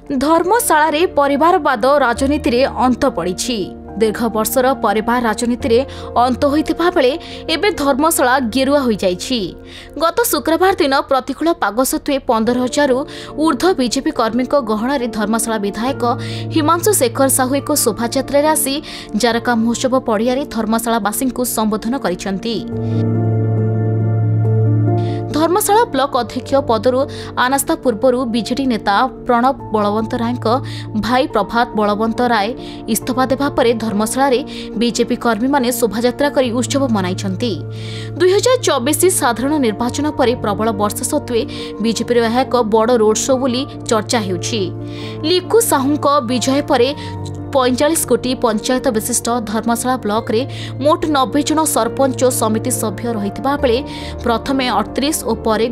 धर्मशाला रे परिवारवाद राजनीति रे अंत पड़ी। दीर्घ वर्षर परिवार राजनीति रे अंत होइथिबा बेले एबे धर्मशाला गेरुआ होई जाइछि। गत शुक्रवार दिन प्रतिकूल पाग सत्वे 15,000 ऊर्ध्व बीजेपी कर्मी गहण रे धर्मशाला विधायक हिमांशु शेखर साहू एक शोभायात्रा रे आसी जारका महोत्सव पड़िया रे धर्मशालावासी को संबोधन करिसेंती। धर्मशाला ब्लॉक अध्यक्ष पदरु आनास्था पूर्व बीजेडी नेता प्रणब बलवंत राय भाई प्रभात बलवंत राय इस्तीफा देवा पर धर्मशाला रे बीजेपी कर्मी माने शोभायात्रा करी उत्सव मनाइछंती। 2024 साधारण निर्वाचन पर प्रबल वर्षा सत्वे बीजेपी रे एक बड़ रोड शो बोली चर्चा हेउछि। लिकु साहू विजय पर 45 कोटी पंचायत विशिष्ट धर्मशाला ब्लॉक रे मोट 90 जन सरपंच समिति सभ्य रहितबा बेले प्रथमे 38 और पर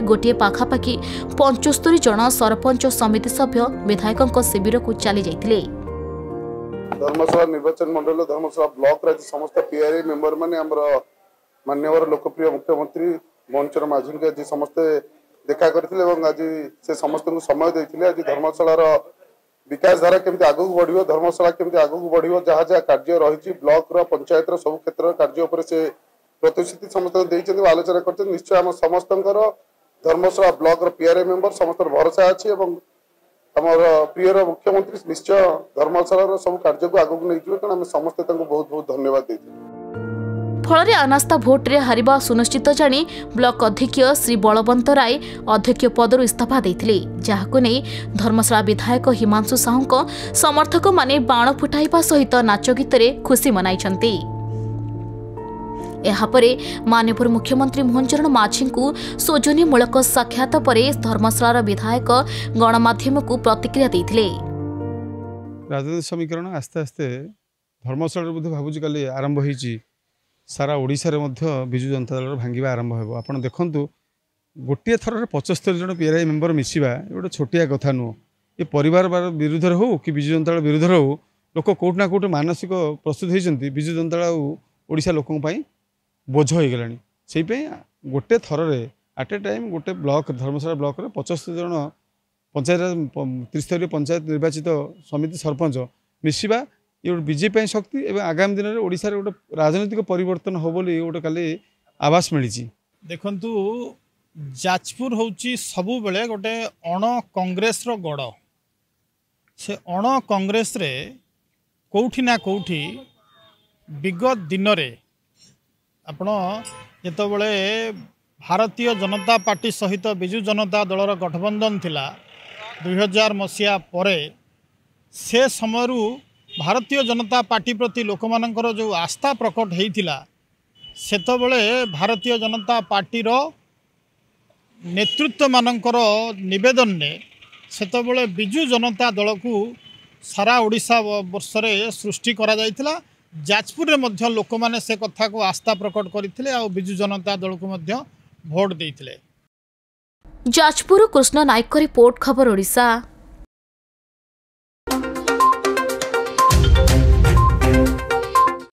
गोटे पाखापाखि 75 जन सरपंच समिति सभ्य विधायकों शिविर को चली जाइतिले। धर्मशाला निर्वाचन मंडल धर्मशाला ब्लॉक रे समस्त पीआरए मेंबर माने हमर माननीय लोकप्रिय मुख्यमंत्री मोहन चरण माझी के आज समस्त देखा करथिले एवं आज से समस्त को समय देथिले। आज धर्मशाला रो विकास धारा केमती आगु बढ़ियो, धर्मशाला केमती आगु बढ़ियो, जहाँ जहाँ कार्य रही ब्लॉक रो पंचायत रो सब क्षेत्र कार्य उपर से प्रतिश्रुति समस्त देइछन आलोचना करछन। निश्चय हम समस्तंकर धर्मशाला ब्लॉक रो पीआरए मेंबर समस्त भरोसा अछि एवं हमर प्रिय मुख्यमंत्री निश्चय धर्मशाला रो सब कार्य को आगु नै जिवे। हम समस्त तंको बहुत बहुत धन्यवाद देथि। फल आनास्था भोट रे हारिबा सुनिश्चित जानी ब्लॉक अध्यक्ष श्री बलवंत राय अध्यक्ष पदर इस्तीफा देथिले, जहाको नै धर्मशाला विधायक हिमांशु साहू समर्थक माने बाण फुटाइबा सहित नाच गीत रे खुशी मनाइछंती। एहापरे माननीय मुख्यमंत्री मोहन चरण माझी को सौजन्यमूलक साक्षात परे धर्मशाला विधायक गणमाध्यम को प्रतिक्रिया देथिले। राजनीति समीकरण आस्ते आस्ते धर्मशाला बुद्धि भाबुजी काली आरंभ होईची। सारा ओडिशा रे मध्य बिजु जनता दल भांगिबा आरंभ हेबो। आपण देखंतु गोटे थर 75 जन पीआरआई मेंबर मिसिबा गोटे छोटिया कथा नु। ये परिवार विरुद्ध हो कि बिजु जनता दल विरुद्ध हो, लोक कोट ना कोट मानसिक प्रस्तुत होइचंती बिजु जनता दल ओडिशा लोकन पई बोझ हो गलानी। सेई पे गोटे थर रे एट ए टाइम गोटे ब्लॉक धर्मशाला ब्लॉक रे 75 जन पंचायत त्रिस्तरीय पंचायत निर्वाचित समिति सरपंच मिसिबा ये बीजेपी शक्ति एवं आगामी दिन में ओडिशा रे गोटे राजनीतिक परिवर्तन हो बोली गोटे काली आवास मिली। देखंतु जाजपुर होची सबु बेले गोटे अण कांग्रेस रो गड़। से अण कांग्रेस रे कोठी ना कोठी विगत दिन रे आपण जेतो बेले भारतीय जनता पार्टी सहित बिजु जनता दलर गठबंधन थिला 2000 मसीहा परे से समयरू भारतीय जनता पार्टी प्रति लोक मानकर जो आस्था प्रकट होइथिला सेतबेले भारतीय जनता पार्टी रो नेतृत्व मानकर निवेदन ने सेतबेले बिजु जनता दल को सारा ओडिशा वर्ष रे सृष्टि करा जाइथिला। जाजपुर रे मध्य लोक माने से कथा को आस्था प्रकट करथिले आ बिजु जनता दल को मध्य भोट देइथिले। जाजपुर कृष्ण नायक रिपोर्ट खबर ओडिशा।